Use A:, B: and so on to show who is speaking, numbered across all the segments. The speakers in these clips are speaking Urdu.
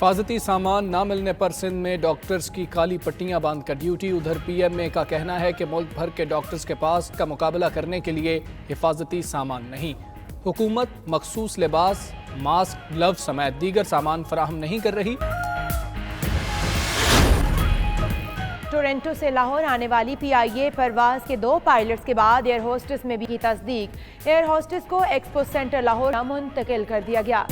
A: حفاظتی سامان نہ ملنے پر سندھ میں ڈاکٹرز کی کالی پٹیاں باندھ کر ڈیوٹی۔ ادھر پی ایم اے کا کہنا ہے کہ ملک بھر کے ڈاکٹرز کے پاس کا مقابلہ کرنے کے لیے حفاظتی سامان نہیں۔ حکومت مخصوص لباس، ماسک، گلوز سمیت دیگر سامان فراہم نہیں کر رہی۔
B: ٹورنٹو سے لاہور آنے والی پی آئی اے پرواز کے 2 پائلٹس کے بعد ایئر ہوسٹس میں بھی کی تصدیق۔ ایئر ہوسٹس کو ایکسپو سینٹر لاہور منتقل کر دیا گیا۔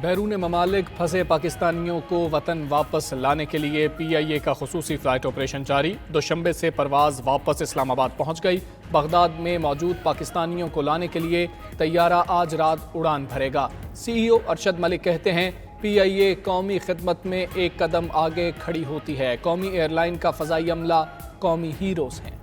A: بیرون ممالک پھنسے پاکستانیوں کو وطن واپس لانے کے لیے پی آئی اے کا خصوصی فلائٹ آپریشن جاری۔ دوشنبے سے پرواز واپس اسلام آباد پہنچ گئی۔ بغداد میں موجود پاکستانیوں کو لانے کے لیے طیارہ آج رات اڑان بھرے گا۔ سی ای او ارشد ملک کہتے ہیں پی آئی اے قومی خدمت میں ایک قدم آگے کھڑی ہوتی ہے۔ قومی ایئر لائن کا فضائی عملہ قومی ہیروز ہیں۔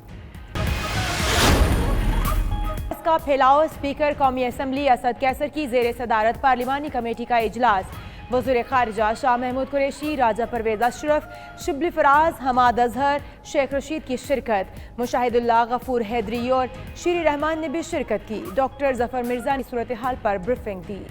B: اس کا پھیلاؤ اسپیکر قومی اسمبلی اسد کیسر کی زیر صدارت پارلیمانی کمیٹی کا اجلاس۔ وزیر خارجہ شاہ محمود قریشی، راجہ پرویز اشرف، شبلی فراز، حماد اظہر، شیخ رشید کی شرکت۔ مشاہد اللہ، غفور حیدری اور شیری رحمان نے بھی شرکت کی۔ ڈاکٹر ظفر مرزا نے صورتحال پر بریفنگ دی۔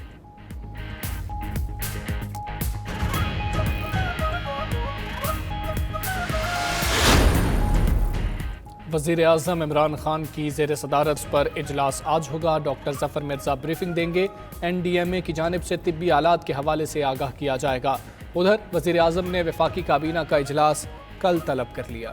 A: وزیر اعظم عمران خان کی زیر صدارت پر اجلاس آج ہوگا۔ ڈاکٹر ظفر مرزا بریفنگ دیں گے۔ این ڈی ایم اے کی جانب سے طبی آلات کے حوالے سے آگاہ کیا جائے گا۔ ادھر وزیر اعظم نے وفاقی کابینہ کا اجلاس کل طلب کر لیا۔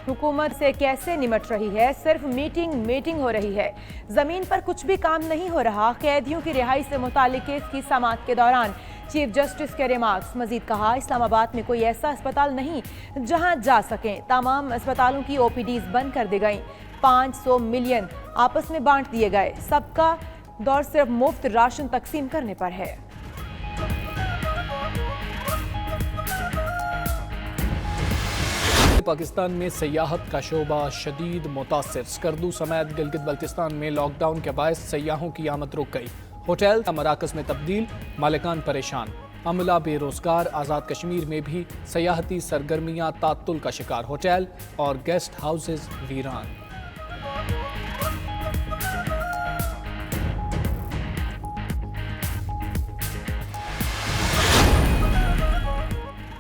B: حکومت سے کیسے نمٹ رہی ہے؟ صرف میٹنگ ہو رہی ہے، زمین پر کچھ بھی کام نہیں ہو رہا۔ قیدیوں کی رہائی سے متعلق کیس کی سماعت کے دوران چیف جسٹس کے ریمارکس۔ مزید کہا اسلام آباد میں کوئی ایسا اسپتال نہیں جہاں جا سکیں۔ تمام اسپتالوں کی او پی ڈیز بند کر دی گئیں۔ 500 ملین آپس میں بانٹ دیے گئے۔ سب کا دور صرف مفت راشن تقسیم کرنے پر ہے۔
A: پاکستان میں سیاحت کا شعبہ شدید متاثر۔ اسکردو سمیت گلگت بلتستان میں لاک ڈاؤن کے باعث سیاحوں کی آمد رک گئی۔ ہوٹل مراکز میں تبدیل، مالکان پریشان، عملہ بے روزگار۔ آزاد کشمیر میں بھی سیاحتی سرگرمیاں تعطل کا شکار، ہوٹل اور گیسٹ ہاؤسز ویران۔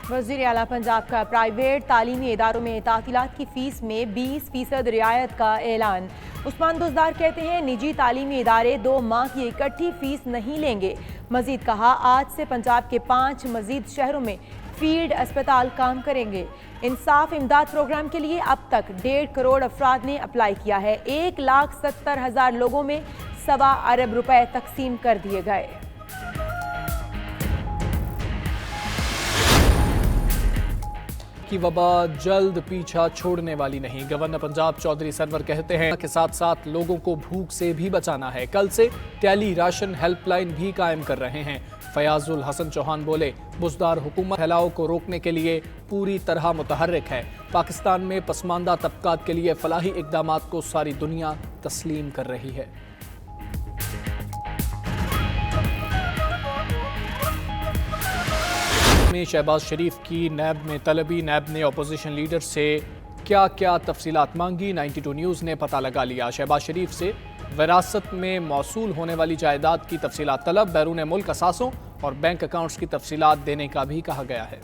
B: وزیر اعلیٰ پنجاب کا پرائیویٹ تعلیمی اداروں میں تعطیلات کی فیس میں 20% رعایت کا اعلان۔ عثمان بزدار کہتے ہیں نجی تعلیمی ادارے 2 ماہ کی اکٹھی فیس نہیں لیں گے۔ مزید کہا آج سے پنجاب کے 5 مزید شہروں میں فیلڈ اسپتال کام کریں گے۔ انصاف امداد پروگرام کے لیے اب تک 1.5 کروڑ افراد نے اپلائی کیا ہے۔ 1,70,000 لوگوں میں 1.25 ارب روپے تقسیم کر دیے گئے۔
A: کی وبا جلد پیچھا چھوڑنے والی نہیں۔ گورنر پنجاب چودھری سرور کہتے ہیں کہ ساتھ ساتھ لوگوں کو بھوک سے بھی بچانا ہے۔ کل سے ٹیلی راشن ہیلپ لائن بھی قائم کر رہے ہیں۔ فیاض الحسن چوہان بولے بزدار حکومت پھیلاؤ کو روکنے کے لیے پوری طرح متحرک ہے۔ پاکستان میں پسماندہ طبقات کے لیے فلاحی اقدامات کو ساری دنیا تسلیم کر رہی ہے۔ شہباز شریف کی نیب میں طلبی، نیب نے اپوزیشن لیڈر سے کیا تفصیلات مانگی، 92 نیوز نے پتہ لگا لیا۔ شہباز شریف سے وراثت میں موصول ہونے والی جائیداد کی تفصیلات طلب، بیرون ملک اثاثوں اور بینک اکاؤنٹس کی تفصیلات دینے کا بھی کہا گیا ہے۔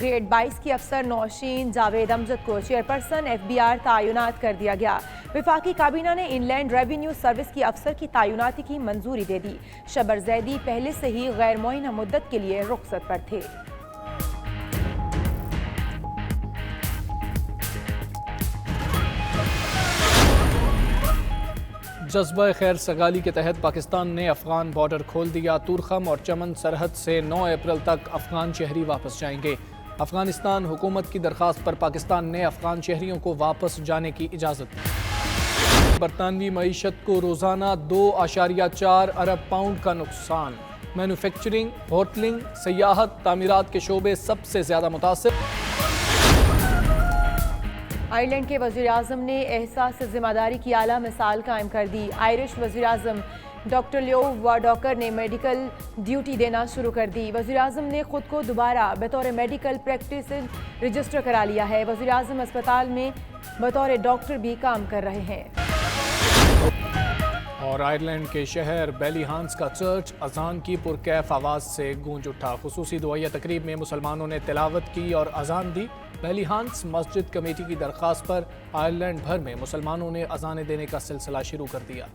B: گریڈ 22 کی افسر نوشین جاوید امجد کو چیئرپرسن ایف بی آر تعینات کر دیا گیا۔ وفاقی کابینہ نے ان لینڈ ریونیو سروس کی افسر کی تعیناتی کی منظوری دے دی۔ شبر زیدی پہلے سے ہی غیر معینہ مدت کے لیے رخصت پر تھے۔
A: جذبہ خیر سگالی کے تحت پاکستان نے افغان بارڈر کھول دیا۔ تورخم اور چمن سرحد سے 9 اپریل تک افغان شہری واپس جائیں گے۔ افغانستان حکومت کی درخواست پر پاکستان نے افغان شہریوں کو واپس جانے کی اجازت دی۔ برطانوی معیشت کو روزانہ 2.4 ارب پاؤنڈ کا نقصان۔ مینوفیکچرنگ، ہوٹلنگ، سیاحت، تعمیرات کے شعبے سب سے زیادہ متاثر۔
B: آئرلینڈ کے وزیراعظم نے احساس ذمہ داری کی اعلیٰ مثال قائم کر دی۔ آئرش وزیراعظم ڈاکٹر لیو وارڈاکر نے میڈیکل ڈیوٹی دینا شروع کر دی۔ وزیراعظم نے خود کو دوبارہ بطور میڈیکل پریکٹس رجسٹر کرا لیا ہے۔ وزیراعظم اسپتال میں بطور ڈاکٹر بھی کام کر رہے ہیں۔
A: اور آئرلینڈ کے شہر بیلی ہانس کا چرچ اذان کی پرکیف آواز سے گونج اٹھا۔ خصوصی دعائیہ تقریب میں مسلمانوں نے تلاوت کی اور اذان دی۔ بیلی ہانس مسجد کمیٹی کی درخواست پر آئرلینڈ بھر میں مسلمانوں نے اذانیں دینے کا سلسلہ شروع کر دیا۔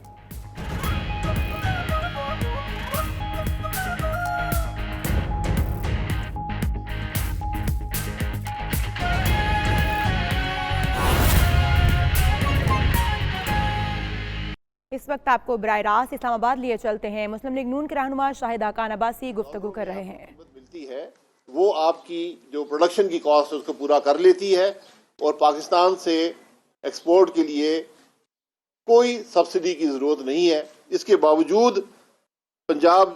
B: اس وقت آپ کو براہ راست اسلام آباد لیے چلتے ہیں۔ مسلم لیگ نون کے رہنما شاہد خان عباسی گفتگو کر رہے ہیں۔
C: ملتی ہے وہ آپ کی جو پروڈکشن کی کاسٹ اس کو پورا کر لیتی ہے، اور پاکستان سے ایکسپورٹ کے لیے کوئی سبسڈی کی ضرورت نہیں ہے۔ اس کے باوجود پنجاب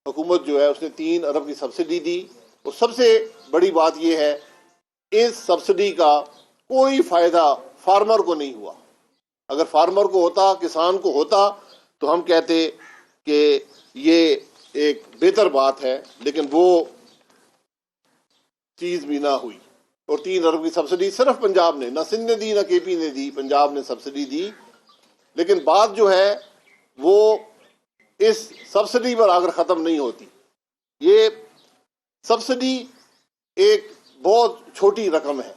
C: حکومت جو ہے اس نے 3 ارب کی سبسڈی دی، اور سب سے بڑی بات یہ ہے اس سبسڈی کا کوئی فائدہ فارمر کو نہیں ہوا۔ اگر فارمر کو ہوتا، کسان کو ہوتا، تو ہم کہتے کہ یہ ایک بہتر بات ہے، لیکن وہ چیز بھی نہ ہوئی۔ اور 3 ارب کی سبسڈی صرف پنجاب نے، نہ سندھ نے دی نہ کے پی نے دی، پنجاب نے سبسڈی دی۔ لیکن بات جو ہے وہ اس سبسڈی پر آگر ختم نہیں ہوتی۔ یہ سبسڈی ایک بہت چھوٹی رقم ہے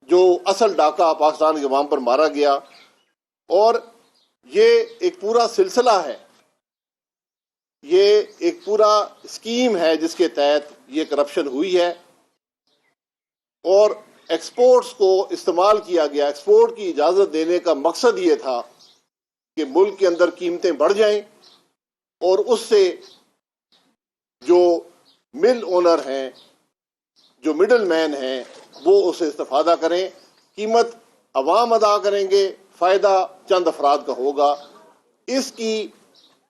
C: جو اصل ڈاکہ پاکستان کے عوام پر مارا گیا، اور یہ ایک پورا سلسلہ ہے، یہ ایک پورا اسکیم ہے جس کے تحت یہ کرپشن ہوئی ہے، اور ایکسپورٹس کو استعمال کیا گیا۔ ایکسپورٹ کی اجازت دینے کا مقصد یہ تھا کہ ملک کے اندر قیمتیں بڑھ جائیں، اور اس سے جو مل اونر ہیں، جو مڈل مین ہیں، وہ اسے استفادہ کریں، قیمت عوام ادا کریں گے، فائدہ چند افراد کا ہوگا۔ اس کی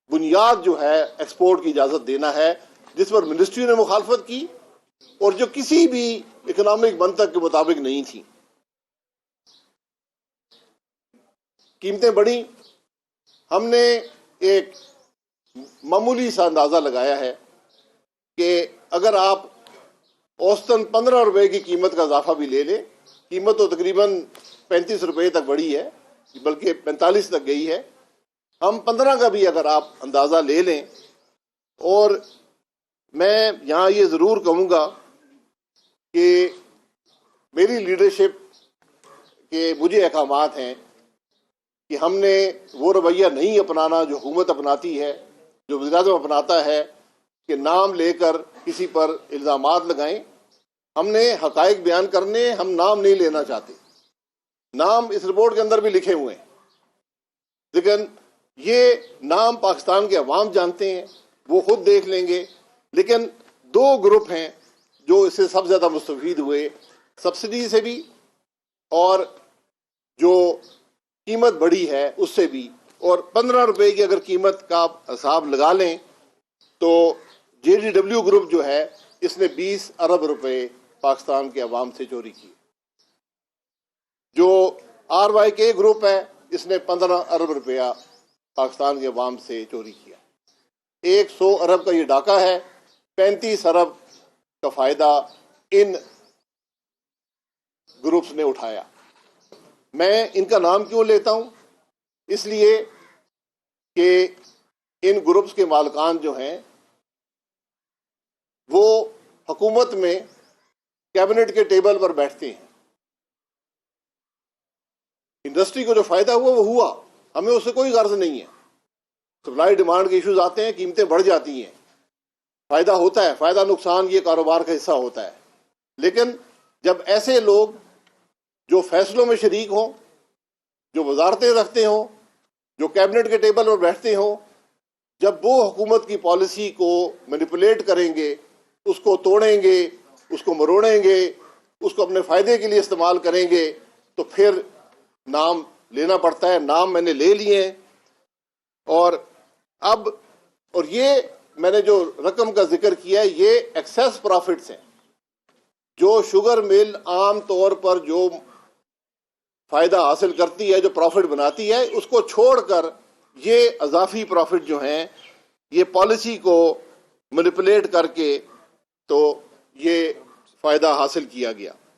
C: بنیاد جو ہے ایکسپورٹ کی اجازت دینا ہے، جس پر منسٹری نے مخالفت کی اور جو کسی بھی اکنامک منطق کے مطابق نہیں تھی۔ قیمتیں بڑھی۔ ہم نے ایک معمولی سا اندازہ لگایا ہے کہ اگر آپ اوسطاً 15 روپے کی قیمت کا اضافہ بھی لے لیں، قیمت تو تقریباً 35 روپے تک بڑھی ہے، بلکہ 45 تک گئی ہے، ہم 15 کا بھی اگر آپ اندازہ لے لیں، اور میں یہاں یہ ضرور کہوں گا کہ میری لیڈرشپ کے مجھے احکامات ہیں کہ ہم نے وہ رویہ نہیں اپنانا جو حکومت اپناتی ہے، جو وزیراعظم اپناتا ہے کہ نام لے کر کسی پر الزامات لگائیں۔ ہم نے حقائق بیان کرنے، ہم نام نہیں لینا چاہتے۔ نام اس رپورٹ کے اندر بھی لکھے ہوئے ہیں، لیکن یہ نام پاکستان کے عوام جانتے ہیں، وہ خود دیکھ لیں گے۔ لیکن 2 گروپ ہیں جو اس سے سب سے زیادہ مستفید ہوئے، سبسڈی سے بھی اور جو قیمت بڑھی ہے اس سے بھی۔ اور 15 روپے کی اگر قیمت کا حساب لگا لیں تو جے ڈی ڈبلیو گروپ جو ہے اس نے 20 ارب روپے پاکستان کے عوام سے چوری کی۔ جو آر وائی کے گروپ ہے اس نے 15 ارب روپیہ پاکستان کے عوام سے چوری کیا۔ 100 ارب کا یہ ڈاکہ ہے، 35 ارب کا فائدہ ان گروپس نے اٹھایا۔ میں ان کا نام کیوں لیتا ہوں؟ اس لیے کہ ان گروپس کے مالکان جو ہیں وہ حکومت میں کیبنٹ کے ٹیبل پر بیٹھتے ہیں۔ انڈسٹری کو جو فائدہ ہوا وہ ہوا، ہمیں اس سے کوئی غرض نہیں ہے۔ سپلائی ڈیمانڈ کے ایشوز آتے ہیں، قیمتیں بڑھ جاتی ہیں، فائدہ ہوتا ہے، فائدہ نقصان یہ کاروبار کا حصہ ہوتا ہے۔ لیکن جب ایسے لوگ جو فیصلوں میں شریک ہوں، جو وزارتیں رکھتے ہوں، جو کیبنٹ کے ٹیبل پر بیٹھتے ہوں، جب وہ حکومت کی پالیسی کو مینیپولیٹ کریں گے، اس کو توڑیں گے، اس کو مروڑیں گے، اس کو اپنے فائدے کے لیے استعمال کریں گے، تو پھر نام لینا پڑتا ہے۔ نام میں نے لے لیے ہیں، اور یہ میں نے جو رقم کا ذکر کیا ہے یہ ایکسیس پروفٹس ہیں۔ جو شوگر مل عام طور پر جو فائدہ حاصل کرتی ہے، جو پروفٹ بناتی ہے، اس کو چھوڑ کر یہ اضافی پروفٹ جو ہیں یہ پالیسی کو مینیپولیٹ کر کے تو یہ فائدہ حاصل کیا گیا۔